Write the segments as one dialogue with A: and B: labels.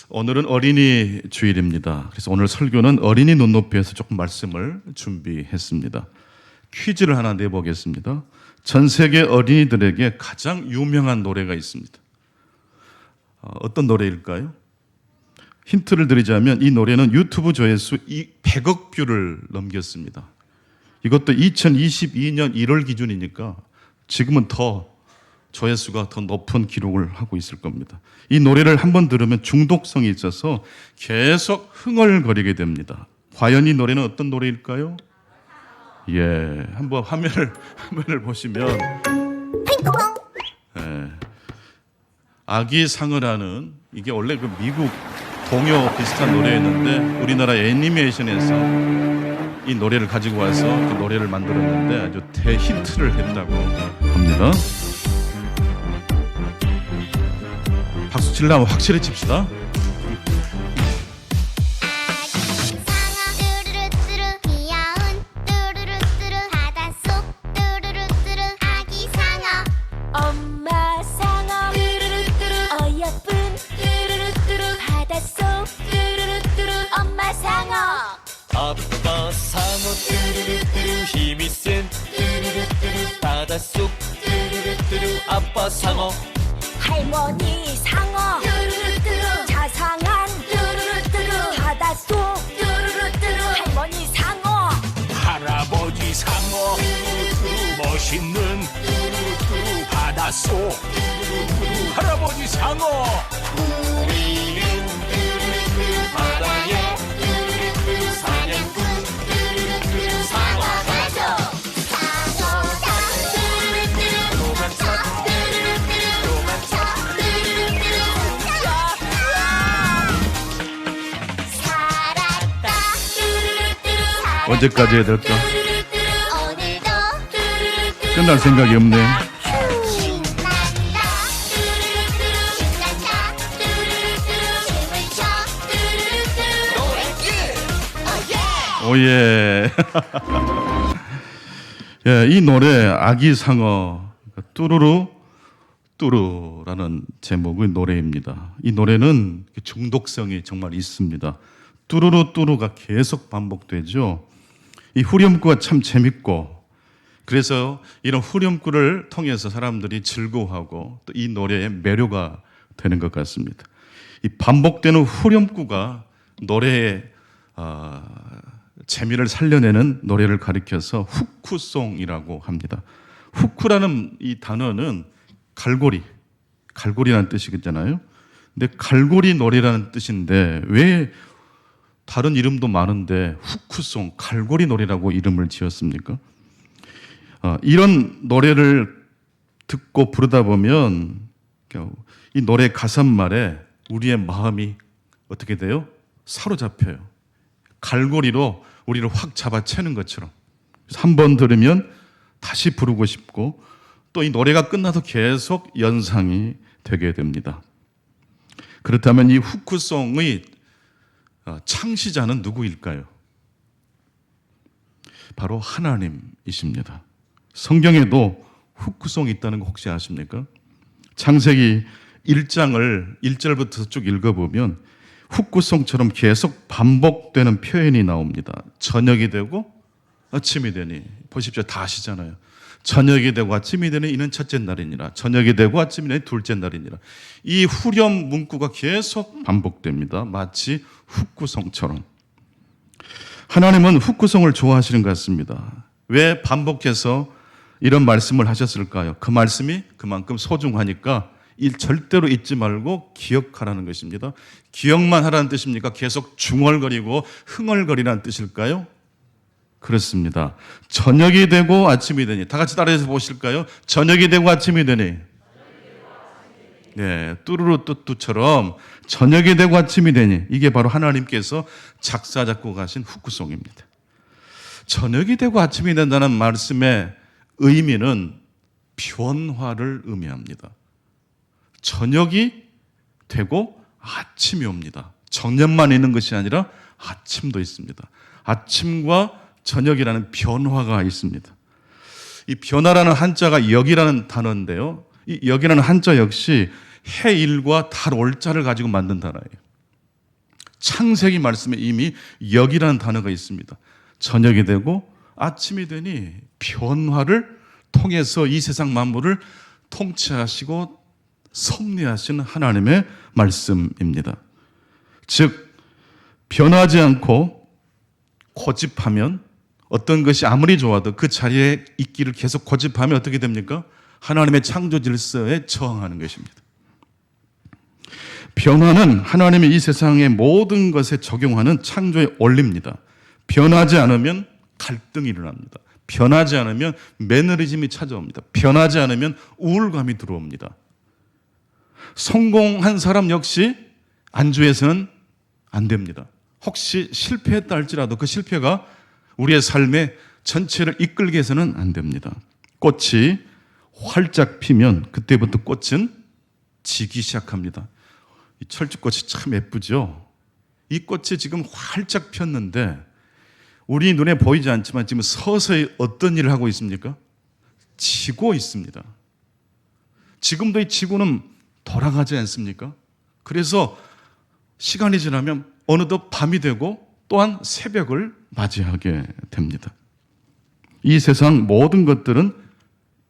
A: 오늘은 어린이 주일입니다. 그래서 오늘 설교는 어린이 눈높이에서 조금 말씀을 준비했습니다. 퀴즈를 하나 내보겠습니다. 전 세계 어린이들에게 가장 유명한 노래가 있습니다. 어떤 노래일까요? 힌트를 드리자면 이 노래는 유튜브 조회수 100억 뷰를 넘겼습니다. 이것도 2022년 1월 기준이니까 지금은 더 조회수가 더 높은 기록을 하고 있을 겁니다. 이 노래를 한번 들으면 중독성이 있어서 계속 흥얼거리게 됩니다. 과연 이 노래는 어떤 노래일까요? 예, 한번 화면을 보시면 아기 상어라는, 이게 원래 그 미국 동요 비슷한 노래였는데 우리나라 애니메이션에서 이 노래를 가지고 와서 그 노래를 만들었는데 아주 대히트를 했다고 합니다. 박수 치려면 확실히 칩시다.
B: 엄마 상어 어여쁜 바닷속 엄마 상어
C: 아빠 상어 힘이 센 바닷속 아빠 상어
B: 할머니 상어 자상한 바닷속 할머니 상어
D: 할아버지 상어 멋있는 바닷속 할아버지 상어
C: 우리는 바다의 사냥꾼 상어
B: 가족 상어다
C: 도망쳐
B: 살았다
A: 언제까지 해야 될까?
B: 오늘도
A: 끝날 생각이 없네.
B: 신난다 신난다 춤을 춰
A: 오예. 예, 이 노래 아기 상어 뚜루루 뚜루라는 제목의 노래입니다. 이 노래는 중독성이 정말 있습니다. 뚜루루 뚜루가 계속 반복되죠. 이 후렴구가 참 재밌고, 그래서 이런 후렴구를 통해서 사람들이 즐거워하고 또 이 노래의 매료가 되는 것 같습니다. 이 반복되는 후렴구가 노래의 재미를 살려내는 노래를 가리켜서 후크송이라고 합니다. 후크라는 이 단어는 갈고리라는 뜻이잖아요. 근데 갈고리 노래라는 뜻인데 왜 다른 이름도 많은데 후크송, 갈고리 노래라고 이름을 지었습니까? 이런 노래를 듣고 부르다 보면 이 노래 가사말에 우리의 마음이 어떻게 돼요? 사로잡혀요. 갈고리로 우리를 확 잡아채는 것처럼. 한 번 들으면 다시 부르고 싶고 또 이 노래가 끝나도 계속 연상이 되게 됩니다. 그렇다면 이 후크송의 창시자는 누구일까요? 바로 하나님이십니다. 성경에도 후크송이 있다는 거 혹시 아십니까? 창세기 1장을 1절부터 쭉 읽어보면 후크송처럼 계속 반복되는 표현이 나옵니다. 저녁이 되고 아침이 되니, 보십시오. 다 아시잖아요. 저녁이 되고 아침이 되니 이는 첫째 날이니라. 저녁이 되고 아침이 되니 둘째 날이니라. 이 후렴 문구가 계속 반복됩니다. 마치 후크송처럼. 하나님은 후크송을 좋아하시는 것 같습니다. 왜 반복해서 이런 말씀을 하셨을까요? 그 말씀이 그만큼 소중하니까 절대로 잊지 말고 기억하라는 것입니다. 기억만 하라는 뜻입니까? 계속 중얼거리고 흥얼거리라는 뜻일까요? 그렇습니다. 저녁이 되고 아침이 되니, 다 같이 따라해서 보실까요? 저녁이 되고 아침이 되니. 네, 뚜루루 뚜뚜처럼 저녁이 되고 아침이 되니, 이게 바로 하나님께서 작사 작곡하신 후크송입니다. 저녁이 되고 아침이 된다는 말씀의 의미는 변화를 의미합니다. 저녁이 되고 아침이 옵니다. 저녁만 있는 것이 아니라 아침도 있습니다. 아침과 저녁이라는 변화가 있습니다. 이 변화라는 한자가 역이라는 단어인데요. 이 역이라는 한자 역시 해일과 달 올자를 가지고 만든 단어예요. 창세기 말씀에 이미 역이라는 단어가 있습니다. 저녁이 되고 아침이 되니 변화를 통해서 이 세상 만물을 통치하시고 섭리하시는 하나님의 말씀입니다. 즉 변하지 않고 고집하면 어떤 것이 아무리 좋아도 그 자리에 있기를 계속 고집하면 어떻게 됩니까? 하나님의 창조 질서에 저항하는 것입니다. 변화는 하나님이 이 세상의 모든 것에 적용하는 창조의 원리입니다. 변하지 않으면 갈등이 일어납니다. 변하지 않으면 매너리즘이 찾아옵니다. 변하지 않으면 우울감이 들어옵니다. 성공한 사람 역시 안주해서는 안 됩니다. 혹시 실패했다 할지라도 그 실패가 우리의 삶의 전체를 이끌게 해서는 안 됩니다. 꽃이 활짝 피면 그때부터 꽃은 지기 시작합니다. 이 철쭉꽃이 참 예쁘죠? 이 꽃이 지금 활짝 폈는데 우리 눈에 보이지 않지만 지금 서서히 어떤 일을 하고 있습니까? 지고 있습니다. 지금도 이 지구는 돌아가지 않습니까? 그래서 시간이 지나면 어느덧 밤이 되고 또한 새벽을 맞이하게 됩니다. 이 세상 모든 것들은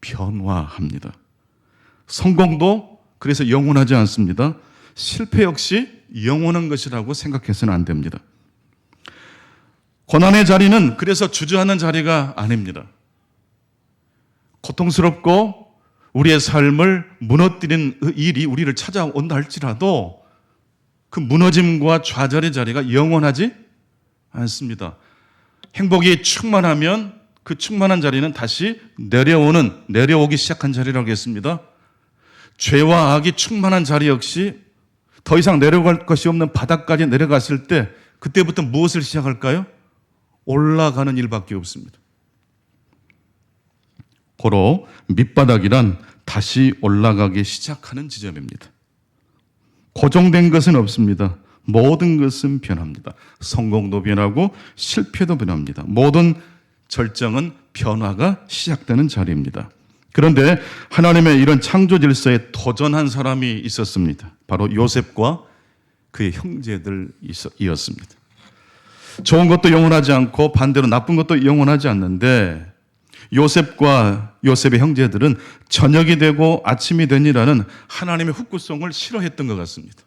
A: 변화합니다. 성공도 그래서 영원하지 않습니다. 실패 역시 영원한 것이라고 생각해서는 안 됩니다. 고난의 자리는 그래서 주저하는 자리가 아닙니다. 고통스럽고 우리의 삶을 무너뜨리는 일이 우리를 찾아온다 할지라도 그 무너짐과 좌절의 자리가 영원하지 않습니다. 행복이 충만하면 그 충만한 자리는 다시 내려오기 시작한 자리라고 했습니다. 죄와 악이 충만한 자리 역시 더 이상 내려갈 것이 없는 바닥까지 내려갔을 때 그때부터 무엇을 시작할까요? 올라가는 일밖에 없습니다. 고로 밑바닥이란 다시 올라가기 시작하는 지점입니다. 고정된 것은 없습니다. 모든 것은 변합니다. 성공도 변하고 실패도 변합니다. 모든 절정은 변화가 시작되는 자리입니다. 그런데 하나님의 이런 창조 질서에 도전한 사람이 있었습니다. 바로 요셉과 그의 형제들이었습니다. 좋은 것도 영원하지 않고 반대로 나쁜 것도 영원하지 않는데 요셉과 요셉의 형제들은 저녁이 되고 아침이 되니라는 하나님의 훅구송을 싫어했던 것 같습니다.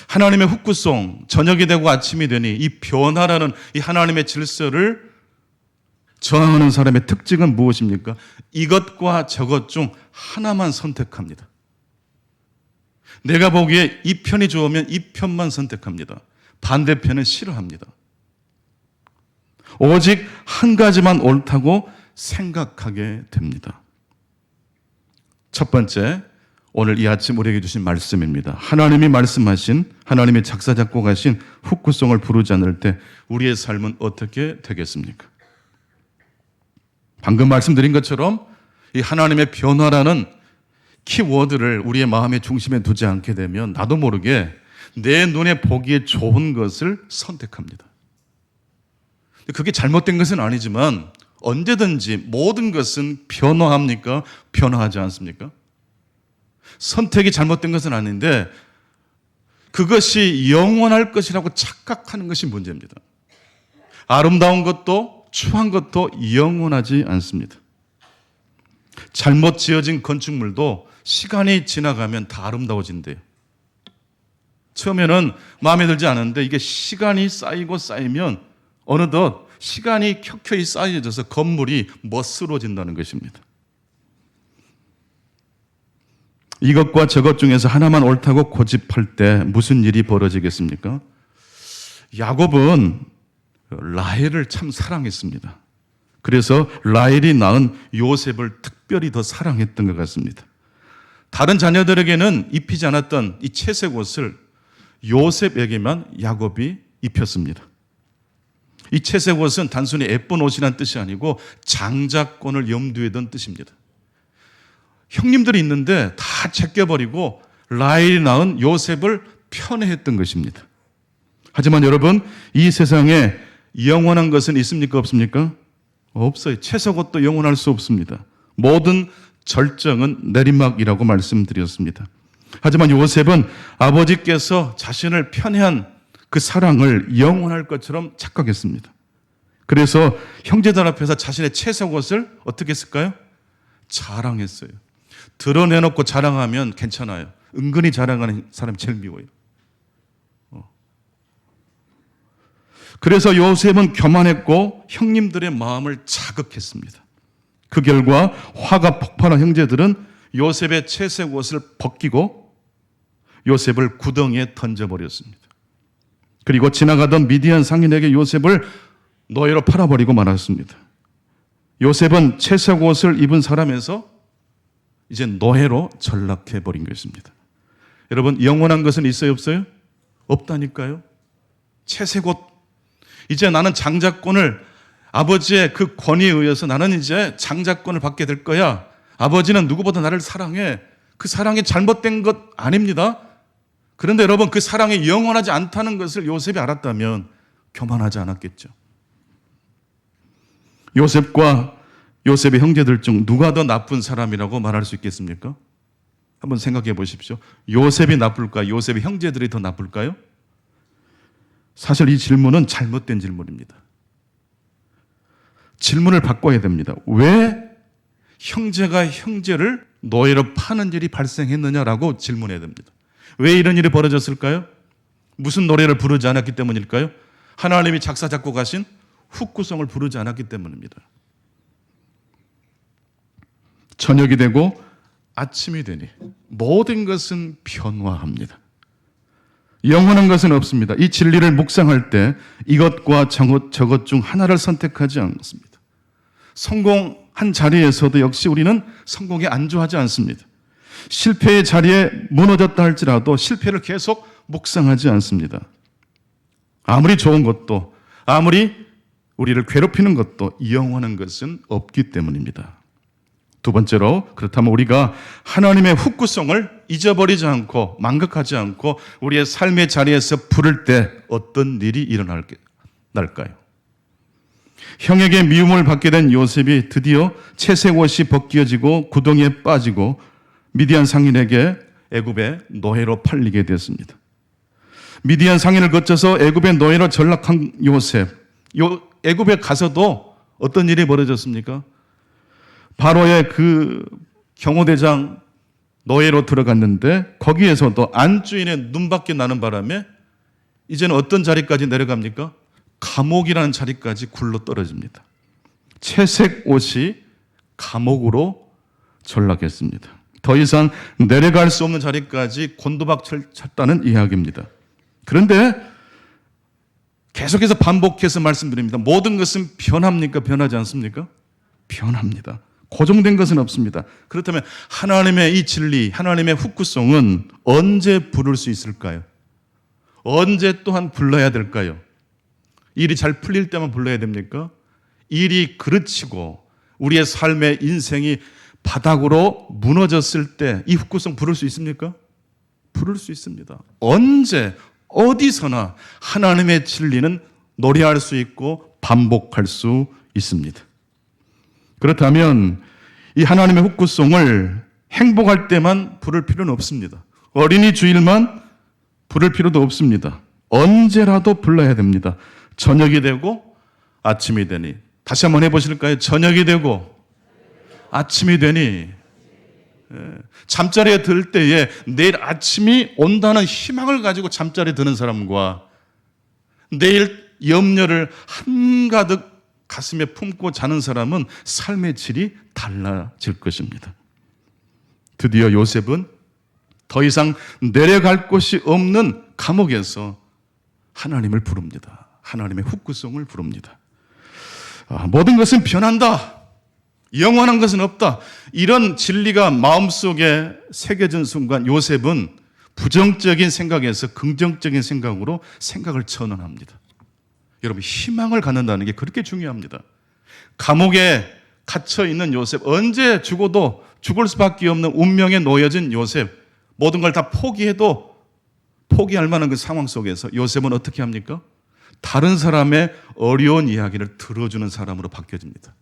A: 하나님의 훅구송, 저녁이 되고 아침이 되니 이 변화라는 이 하나님의 질서를 저항하는 사람의 특징은 무엇입니까? 이것과 저것 중 하나만 선택합니다. 내가 보기에 이 편이 좋으면 이 편만 선택합니다. 반대편은 싫어합니다. 오직 한 가지만 옳다고 생각하게 됩니다. 첫 번째, 오늘 이 아침 우리에게 주신 말씀입니다. 하나님이 말씀하신, 하나님의 작사 작곡하신 훅구송을 부르지 않을 때 우리의 삶은 어떻게 되겠습니까? 방금 말씀드린 것처럼 이 하나님의 변화라는 키워드를 우리의 마음의 중심에 두지 않게 되면 나도 모르게 내 눈에 보기에 좋은 것을 선택합니다. 그게 잘못된 것은 아니지만 언제든지 모든 것은 변화합니까? 변화하지 않습니까? 선택이 잘못된 것은 아닌데 그것이 영원할 것이라고 착각하는 것이 문제입니다. 아름다운 것도 추한 것도 영원하지 않습니다. 잘못 지어진 건축물도 시간이 지나가면 다 아름다워진대요. 처음에는 마음에 들지 않은데 이게 시간이 쌓이고 쌓이면 어느덧 시간이 켜켜이 쌓여져서 건물이 멋스러워진다는 것입니다. 이것과 저것 중에서 하나만 옳다고 고집할 때 무슨 일이 벌어지겠습니까? 야곱은 라헬을 참 사랑했습니다. 그래서 라헬이 낳은 요셉을 특별히 더 사랑했던 것 같습니다. 다른 자녀들에게는 입히지 않았던 이 채색 옷을 요셉에게만 야곱이 입혔습니다. 이 채색 옷은 단순히 예쁜 옷이란 뜻이 아니고 장자권을 염두에 둔 뜻입니다. 형님들이 있는데 다 제껴버리고 라헬이 낳은 요셉을 편애했던 것입니다. 하지만 여러분, 이 세상에 영원한 것은 있습니까? 없습니까? 없어요. 채색 옷도 영원할 수 없습니다. 모든 절정은 내리막이라고 말씀드렸습니다. 하지만 요셉은 아버지께서 자신을 편애한 그 사랑을 영원할 것처럼 착각했습니다. 그래서 형제들 앞에서 자신의 채색옷을 어떻게 했을까요? 자랑했어요. 드러내놓고 자랑하면 괜찮아요. 은근히 자랑하는 사람이 제일 미워요. 그래서 요셉은 교만했고 형님들의 마음을 자극했습니다. 그 결과 화가 폭발한 형제들은 요셉의 채색 옷을 벗기고 요셉을 구덩이에 던져버렸습니다. 그리고 지나가던 미디안 상인에게 요셉을 노예로 팔아버리고 말았습니다. 요셉은 채색 옷을 입은 사람에서 이제 노예로 전락해버린 것입니다. 여러분, 영원한 것은 있어요, 없어요? 없다니까요. 채색 옷. 이제 나는 장자권을, 아버지의 그 권위에 의해서 나는 이제 장자권을 받게 될 거야. 아버지는 누구보다 나를 사랑해. 그 사랑이 잘못된 것 아닙니다. 그런데 여러분, 그 사랑이 영원하지 않다는 것을 요셉이 알았다면 교만하지 않았겠죠. 요셉과 요셉의 형제들 중 누가 더 나쁜 사람이라고 말할 수 있겠습니까? 한번 생각해 보십시오. 요셉이 나쁠까요? 요셉의 형제들이 더 나쁠까요? 사실 이 질문은 잘못된 질문입니다. 질문을 바꿔야 됩니다. 왜 형제가 형제를 노예로 파는 일이 발생했느냐라고 질문해야 됩니다. 왜 이런 일이 벌어졌을까요? 무슨 노래를 부르지 않았기 때문일까요? 하나님이 작사 작곡하신 훅구송을 부르지 않았기 때문입니다. 저녁이 되고 아침이 되니 모든 것은 변화합니다. 영원한 것은 없습니다. 이 진리를 묵상할 때 이것과 저것 중 하나를 선택하지 않습니다. 성공한 자리에서도 역시 우리는 성공에 안주하지 않습니다. 실패의 자리에 무너졌다 할지라도 실패를 계속 묵상하지 않습니다. 아무리 좋은 것도, 아무리 우리를 괴롭히는 것도 영원한 것은 없기 때문입니다. 두 번째로, 그렇다면 우리가 하나님의 훅구성을 잊어버리지 않고 망각하지 않고 우리의 삶의 자리에서 부를 때 어떤 일이 일어날까요? 형에게 미움을 받게 된 요셉이 드디어 채색 옷이 벗겨지고 구덩이에 빠지고 미디안 상인에게 애굽의 노예로 팔리게 됐습니다. 미디안 상인을 거쳐서 애굽의 노예로 전락한 요셉, 애굽에 가서도 어떤 일이 벌어졌습니까? 바로의 그 경호대장 노예로 들어갔는데 거기에서도 안주인의 눈밖에 나는 바람에 이제는 어떤 자리까지 내려갑니까? 감옥이라는 자리까지 굴러 떨어집니다. 채색 옷이 감옥으로 전락했습니다. 더 이상 내려갈 수 없는 자리까지 곤두박질 쳤다는 이야기입니다. 그런데 계속해서 반복해서 말씀드립니다. 모든 것은 변합니까? 변하지 않습니까? 변합니다. 고정된 것은 없습니다. 그렇다면 하나님의 이 진리, 하나님의 훅구송은 언제 부를 수 있을까요? 언제 또한 불러야 될까요? 일이 잘 풀릴 때만 불러야 됩니까? 일이 그르치고 우리의 삶의 인생이 바닥으로 무너졌을 때 이 훅구송 부를 수 있습니까? 부를 수 있습니다. 언제 어디서나 하나님의 진리는 노래할 수 있고 반복할 수 있습니다. 그렇다면 이 하나님의 훅구송을 행복할 때만 부를 필요는 없습니다. 어린이 주일만 부를 필요도 없습니다. 언제라도 불러야 됩니다. 저녁이 되고 아침이 되니. 다시 한번 해보실까요? 저녁이 되고 아침이 되니. 잠자리에 들 때에 내일 아침이 온다는 희망을 가지고 잠자리에 드는 사람과 내일 염려를 한가득 가슴에 품고 자는 사람은 삶의 질이 달라질 것입니다. 드디어 요셉은 더 이상 내려갈 곳이 없는 감옥에서 하나님을 부릅니다. 하나님의 훅구송을 부릅니다. 모든 것은 변한다. 영원한 것은 없다. 이런 진리가 마음속에 새겨진 순간 요셉은 부정적인 생각에서 긍정적인 생각으로 생각을 전환합니다. 여러분, 희망을 갖는다는 게 그렇게 중요합니다. 감옥에 갇혀있는 요셉, 언제 죽어도 죽을 수밖에 없는 운명에 놓여진 요셉, 모든 걸 다 포기해도 포기할 만한 그 상황 속에서 요셉은 어떻게 합니까? 다른 사람의 어려운 이야기를 들어주는 사람으로 바뀌어집니다.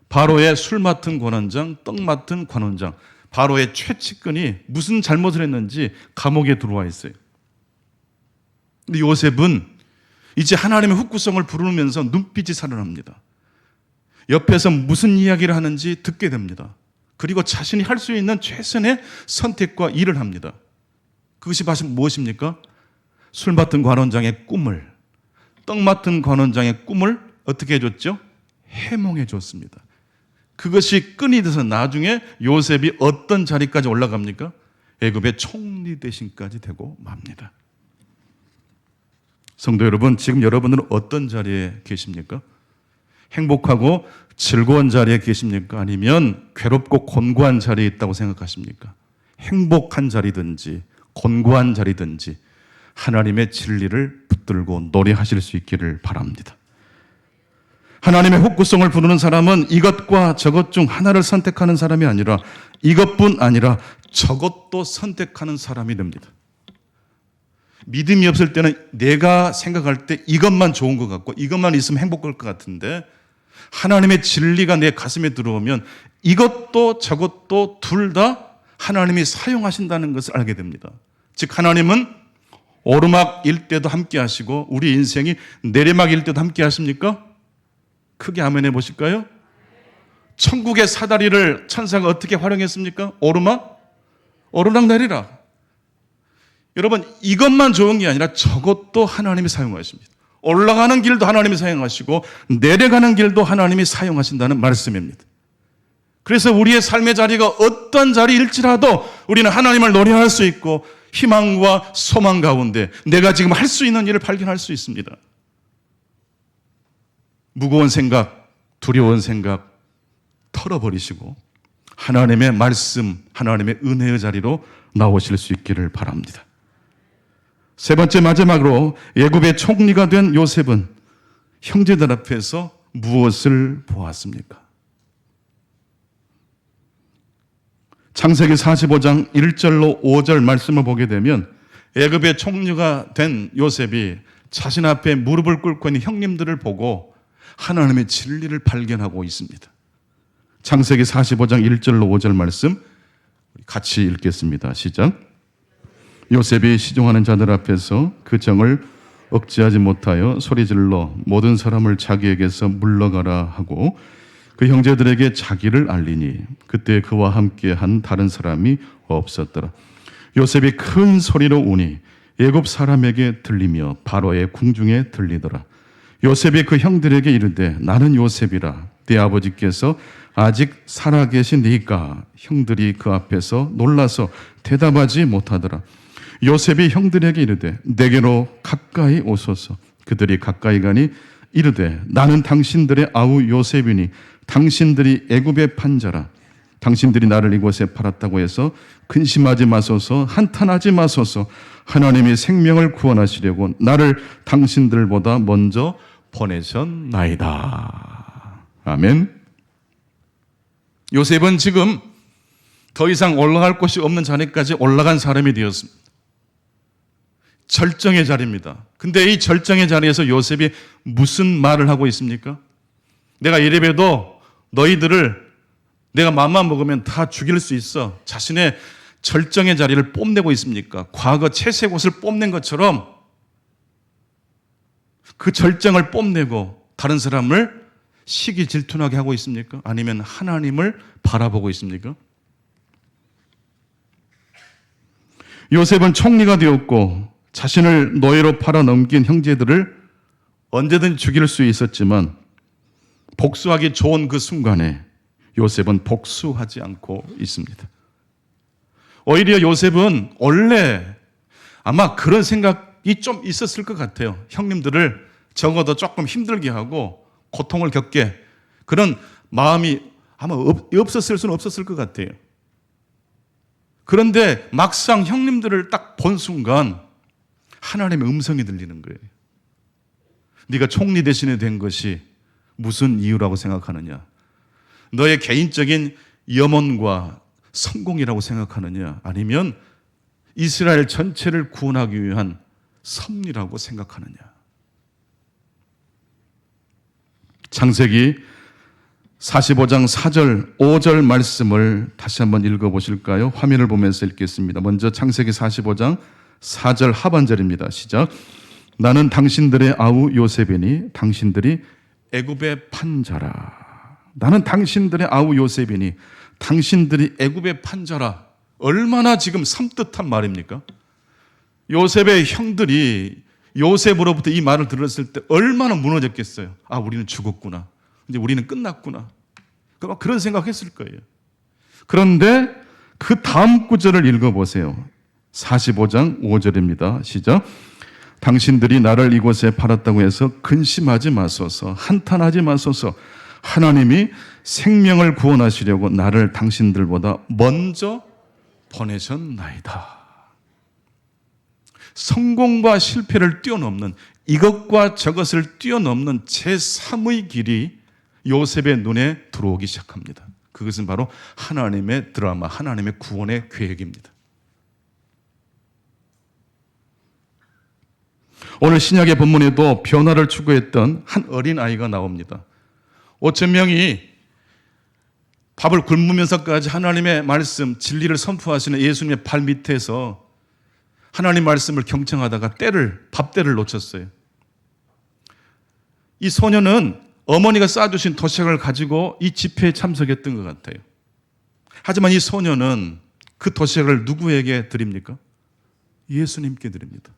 A: 바로의 술 맡은 관원장, 떡 맡은 관원장, 바로의 최측근이 무슨 잘못을 했는지 감옥에 들어와 있어요. 근데 요셉은 이제 하나님의 훅구성을 부르면서 눈빛이 살아납니다. 옆에서 무슨 이야기를 하는지 듣게 됩니다. 그리고 자신이 할 수 있는 최선의 선택과 일을 합니다. 그것이 무엇입니까? 술 맡은 관원장의 꿈을, 떡 맡은 관원장의 꿈을 어떻게 해줬죠? 해몽해 줬습니다. 그것이 끈이 돼서 나중에 요셉이 어떤 자리까지 올라갑니까? 애굽의 총리 대신까지 되고 맙니다. 성도 여러분, 지금 여러분들은 어떤 자리에 계십니까? 행복하고 즐거운 자리에 계십니까? 아니면 괴롭고 곤고한 자리에 있다고 생각하십니까? 행복한 자리든지 곤고한 자리든지 하나님의 진리를 붙들고 노래하실 수 있기를 바랍니다. 하나님의 훅구성을 부르는 사람은 이것과 저것 중 하나를 선택하는 사람이 아니라 이것뿐 아니라 저것도 선택하는 사람이 됩니다. 믿음이 없을 때는 내가 생각할 때 이것만 좋은 것 같고 이것만 있으면 행복할 것 같은데 하나님의 진리가 내 가슴에 들어오면 이것도 저것도 둘 다 하나님이 사용하신다는 것을 알게 됩니다. 즉 하나님은 오르막일 때도 함께 하시고 우리 인생이 내리막일 때도 함께 하십니까? 크게 아멘해 보실까요? 천국의 사다리를 천사가 어떻게 활용했습니까? 오르락 내리락. 여러분, 이것만 좋은 게 아니라 저것도 하나님이 사용하십니다. 올라가는 길도 하나님이 사용하시고 내려가는 길도 하나님이 사용하신다는 말씀입니다. 그래서 우리의 삶의 자리가 어떤 자리일지라도 우리는 하나님을 노래할 수 있고 희망과 소망 가운데 내가 지금 할 수 있는 일을 발견할 수 있습니다. 무거운 생각, 두려운 생각 털어버리시고 하나님의 말씀, 하나님의 은혜의 자리로 나오실 수 있기를 바랍니다. 세 번째 마지막으로 애굽의 총리가 된 요셉은 형제들 앞에서 무엇을 보았습니까? 창세기 45장 1절로 5절 말씀을 보게 되면 애굽의 총리가 된 요셉이 자신 앞에 무릎을 꿇고 있는 형님들을 보고 하나님의 진리를 발견하고 있습니다. 창세기 45장 1절로 5절 말씀 같이 읽겠습니다. 시작. 요셉이 시종하는 자들 앞에서 그 정을 억제하지 못하여 소리질러 모든 사람을 자기에게서 물러가라 하고 그 형제들에게 자기를 알리니 그때 그와 함께한 다른 사람이 없었더라. 요셉이 큰 소리로 우니 애굽 사람에게 들리며 바로의 궁중에 들리더라. 요셉이 그 형들에게 이르되 나는 요셉이라. 네 아버지께서 아직 살아계시니까. 형들이 그 앞에서 놀라서 대답하지 못하더라. 요셉이 형들에게 이르되 내게로 가까이 오소서. 그들이 가까이 가니 이르되 나는 당신들의 아우 요셉이니 당신들이 애굽에 판 자라. 당신들이 나를 이곳에 팔았다고 해서 근심하지 마소서, 한탄하지 마소서. 하나님이 생명을 구원하시려고 나를 당신들보다 먼저 보내셨나이다. 아멘. 요셉은 지금 더 이상 올라갈 곳이 없는 자리까지 올라간 사람이 되었습니다. 절정의 자리입니다. 근데 이 절정의 자리에서 요셉이 무슨 말을 하고 있습니까? 내가 이래봬도 너희들을 내가 마음만 먹으면 다 죽일 수 있어. 자신의 절정의 자리를 뽐내고 있습니까? 과거 채색옷을 뽐낸 것처럼 그 절정을 뽐내고 다른 사람을 시기 질투나게 하고 있습니까? 아니면 하나님을 바라보고 있습니까? 요셉은 총리가 되었고 자신을 노예로 팔아넘긴 형제들을 언제든 죽일 수 있었지만 복수하기 좋은 그 순간에 요셉은 복수하지 않고 있습니다. 오히려 요셉은 원래 아마 그런 생각이 좀 있었을 것 같아요. 형님들을 적어도 조금 힘들게 하고 고통을 겪게, 그런 마음이 아마 없었을 수는 없었을 것 같아요. 그런데 막상 형님들을 딱 본 순간 하나님의 음성이 들리는 거예요. 네가 총리 대신에 된 것이 무슨 이유라고 생각하느냐? 너의 개인적인 염원과 성공이라고 생각하느냐? 아니면 이스라엘 전체를 구원하기 위한 섭리라고 생각하느냐? 창세기 45장 4절, 5절 말씀을 다시 한번 읽어보실까요? 화면을 보면서 읽겠습니다. 먼저 창세기 45장 4절 하반절입니다. 시작. 나는 당신들의 아우 요셉이니 당신들이 애굽에 판 자라. 나는 당신들의 아우 요셉이니 당신들이 애굽에 판 자라. 얼마나 지금 섬뜩한 말입니까? 요셉의 형들이 요셉으로부터 이 말을 들었을 때 얼마나 무너졌겠어요. 아, 우리는 죽었구나. 이제 우리는 끝났구나. 그런 생각했을 거예요. 그런데 그 다음 구절을 읽어보세요. 45장 5절입니다. 시작. 당신들이 나를 이곳에 팔았다고 해서 근심하지 마소서, 한탄하지 마소서. 하나님이 생명을 구원하시려고 나를 당신들보다 먼저 보내셨나이다. 성공과 실패를 뛰어넘는, 이것과 저것을 뛰어넘는 제3의 길이 요셉의 눈에 들어오기 시작합니다. 그것은 바로 하나님의 드라마, 하나님의 구원의 계획입니다. 오늘 신약의 본문에도 변화를 추구했던 한 어린아이가 나옵니다. 5천 명이 밥을 굶으면서까지 하나님의 말씀, 진리를 선포하시는 예수님의 발 밑에서 하나님 말씀을 경청하다가 밥대를 놓쳤어요. 이 소녀는 어머니가 싸주신 도시락을 가지고 이 집회에 참석했던 것 같아요. 하지만 이 소녀는 그 도시락을 누구에게 드립니까? 예수님께 드립니다.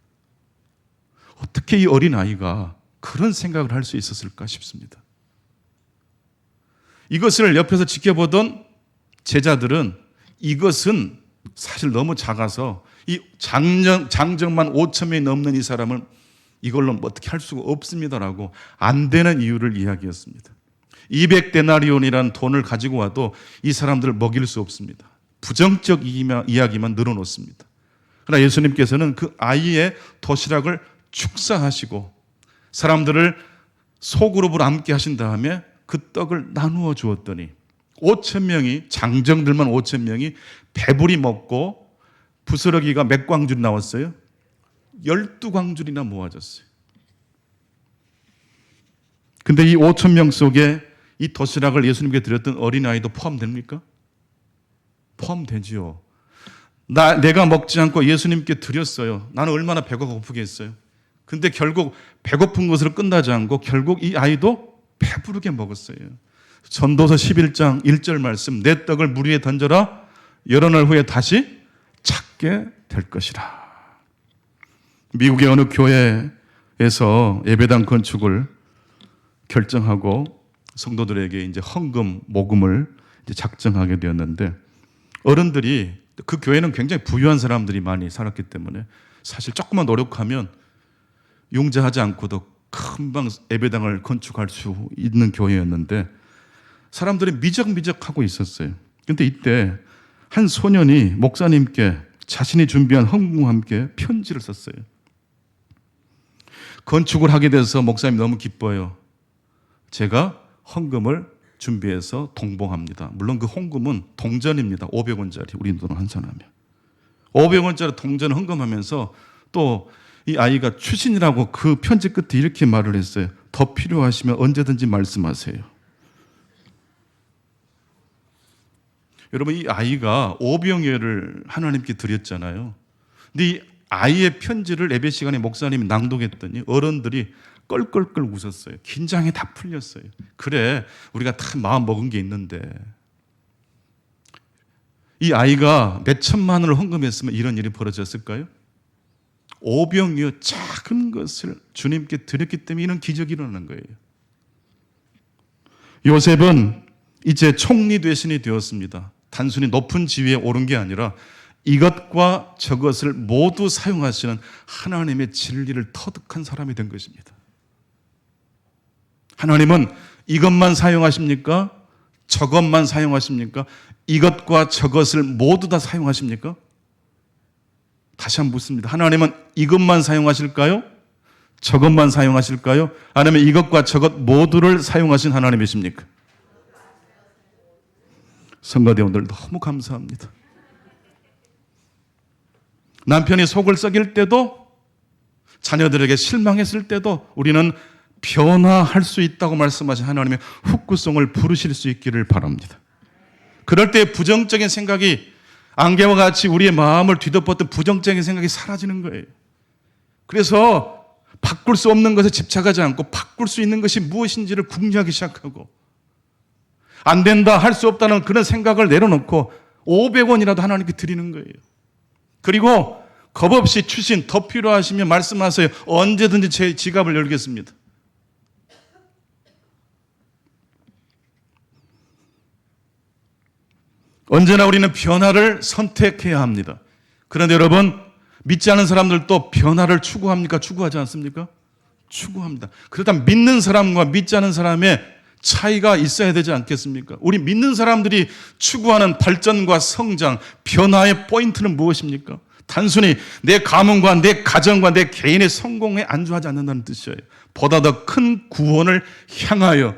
A: 어떻게 이 어린아이가 그런 생각을 할 수 있었을까 싶습니다. 이것을 옆에서 지켜보던 제자들은 이것은 사실 너무 작아서 이 장정만 5천 명이 넘는 이 사람을 이걸로 어떻게 할 수가 없습니다라고 안 되는 이유를 이야기했습니다. 200데나리온이라는 돈을 가지고 와도 이 사람들을 먹일 수 없습니다. 부정적 이야기만 늘어놓습니다. 그러나 예수님께서는 그 아이의 도시락을 축사하시고 사람들을 소그룹으로 앉게 하신 다음에 그 떡을 나누어 주었더니 5천 명이, 장정들만 5천 명이 배부리 먹고 부스러기가 몇 광줄이 나왔어요? 12광줄이나 모아졌어요. 근데 이 5천 명 속에 이 도시락을 예수님께 드렸던 어린아이도 포함됩니까? 포함되지요. 내가 먹지 않고 예수님께 드렸어요. 나는 얼마나 배가 고프겠어요. 근데 결국 배고픈 것으로 끝나지 않고 결국 이 아이도 배부르게 먹었어요. 전도서 11장 1절 말씀, 내 떡을 물 위에 던져라. 여러 날 후에 다시 찾게 될 것이라. 미국의 어느 교회에서 예배당 건축을 결정하고 성도들에게 이제 헌금, 모금을 이제 작정하게 되었는데 어른들이, 그 교회는 굉장히 부유한 사람들이 많이 살았기 때문에 사실 조금만 노력하면 융자하지 않고도 금방 예배당을 건축할 수 있는 교회였는데 사람들이 미적미적하고 있었어요. 그런데 이때 한 소년이 목사님께 자신이 준비한 헌금과 함께 편지를 썼어요. 건축을 하게 돼서 목사님이 너무 기뻐요. 제가 헌금을 준비해서 동봉합니다. 물론 그 헌금은 동전입니다. 500원짜리 우리 돈으로 환산하면 500원짜리 동전 헌금하면서 또 이 아이가 추신이라고 그 편지 끝에 이렇게 말을 했어요. 더 필요하시면 언제든지 말씀하세요. 여러분, 이 아이가 오병이어를 하나님께 드렸잖아요. 근데 이 아이의 편지를 예배 시간에 목사님이 낭독했더니 어른들이 껄껄껄 웃었어요. 긴장이 다 풀렸어요. 그래, 우리가 다 마음 먹은 게 있는데 이 아이가 몇 천만 원을 헌금했으면 이런 일이 벌어졌을까요? 오병이어 작은 것을 주님께 드렸기 때문에 이런 기적이 일어나는 거예요. 요셉은 이제 총리 대신이 되었습니다. 단순히 높은 지위에 오른 게 아니라 이것과 저것을 모두 사용하시는 하나님의 진리를 터득한 사람이 된 것입니다. 하나님은 이것만 사용하십니까? 저것만 사용하십니까? 이것과 저것을 모두 다 사용하십니까? 다시 한번 묻습니다. 하나님은 이것만 사용하실까요? 저것만 사용하실까요? 아니면 이것과 저것 모두를 사용하신 하나님이십니까? 성가대원들 너무 감사합니다. 남편이 속을 썩일 때도, 자녀들에게 실망했을 때도 우리는 변화할 수 있다고 말씀하신 하나님의 후구성을 부르실 수 있기를 바랍니다. 그럴 때 부정적인 생각이 안개와 같이 우리의 마음을 뒤덮었던 부정적인 생각이 사라지는 거예요. 그래서 바꿀 수 없는 것에 집착하지 않고 바꿀 수 있는 것이 무엇인지를 궁리하기 시작하고, 안 된다, 할 수 없다는 그런 생각을 내려놓고 500원이라도 하나님께 드리는 거예요. 그리고 겁없이 추신, 더 필요하시면 말씀하세요. 언제든지 제 지갑을 열겠습니다. 언제나 우리는 변화를 선택해야 합니다. 그런데 여러분, 믿지 않은 사람들도 변화를 추구합니까? 추구하지 않습니까? 추구합니다. 그렇다면 믿는 사람과 믿지 않은 사람의 차이가 있어야 되지 않겠습니까? 우리 믿는 사람들이 추구하는 발전과 성장, 변화의 포인트는 무엇입니까? 단순히 내 가문과 내 가정과 내 개인의 성공에 안주하지 않는다는 뜻이에요. 보다 더 큰 구원을 향하여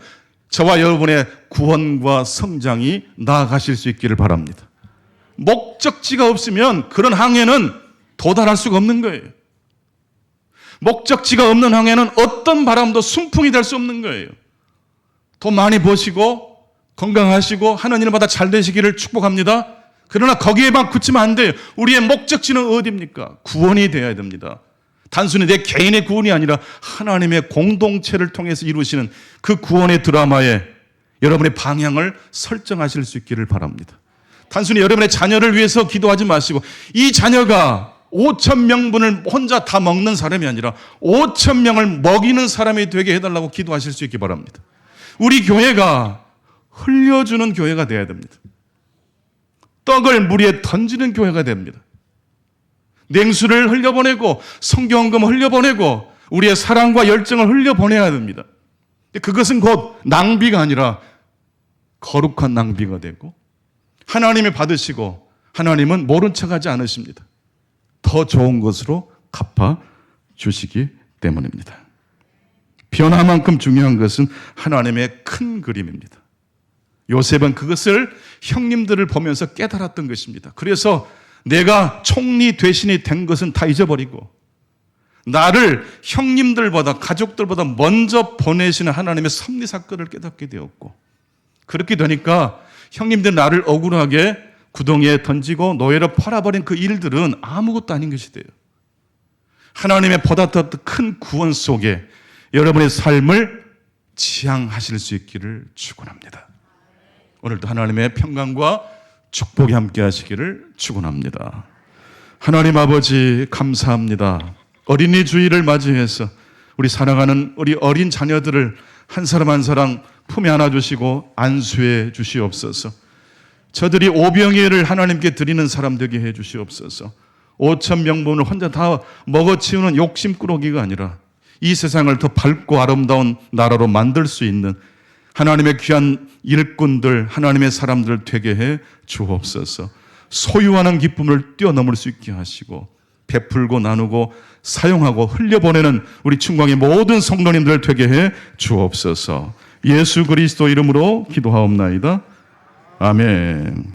A: 저와 여러분의 구원과 성장이 나아가실 수 있기를 바랍니다. 목적지가 없으면 그런 항해는 도달할 수가 없는 거예요. 목적지가 없는 항해는 어떤 바람도 순풍이 될 수 없는 거예요. 돈 많이 버시고 건강하시고 하는 일마다 잘 되시기를 축복합니다. 그러나 거기에만 그치면 안 돼요. 우리의 목적지는 어디입니까? 구원이 되어야 됩니다. 단순히 내 개인의 구원이 아니라 하나님의 공동체를 통해서 이루시는 그 구원의 드라마에 여러분의 방향을 설정하실 수 있기를 바랍니다. 단순히 여러분의 자녀를 위해서 기도하지 마시고, 이 자녀가 5,000명분을 혼자 다 먹는 사람이 아니라 5,000명을 먹이는 사람이 되게 해달라고 기도하실 수 있기 바랍니다. 우리 교회가 흘려주는 교회가 되어야 됩니다. 떡을 물 위에 던지는 교회가 됩니다. 냉수를 흘려보내고 성경금을 흘려보내고 우리의 사랑과 열정을 흘려보내야 됩니다. 그것은 곧 낭비가 아니라 거룩한 낭비가 되고, 하나님이 받으시고 하나님은 모른 척하지 않으십니다. 더 좋은 것으로 갚아주시기 때문입니다. 변화만큼 중요한 것은 하나님의 큰 그림입니다. 요셉은 그것을 형님들을 보면서 깨달았던 것입니다. 그래서 내가 총리 대신이 된 것은 다 잊어버리고 나를 형님들보다 가족들보다 먼저 보내시는 하나님의 섭리 사건을 깨닫게 되었고, 그렇게 되니까 형님들 나를 억울하게 구덩이에 던지고 노예로 팔아버린 그 일들은 아무것도 아닌 것이 돼요. 하나님의 보다 더 큰 구원 속에 여러분의 삶을 지향하실 수 있기를 축원합니다. 오늘도 하나님의 평강과 축복이 함께 하시기를 축원합니다. 하나님 아버지 감사합니다. 어린이 주일을 맞이해서 우리 사랑하는 우리 어린 자녀들을 한 사람 한 사람 품에 안아주시고 안수해 주시옵소서. 저들이 오병이어를 하나님께 드리는 사람 되게 해 주시옵소서. 5,000명분을 혼자 다 먹어치우는 욕심꾸러기가 아니라 이 세상을 더 밝고 아름다운 나라로 만들 수 있는 하나님의 귀한 일꾼들, 하나님의 사람들 되게 해 주옵소서. 소유하는 기쁨을 뛰어넘을 수 있게 하시고 베풀고 나누고 사용하고 흘려보내는 우리 충광의 모든 성도님들 되게 해 주옵소서. 예수 그리스도 이름으로 기도하옵나이다. 아멘.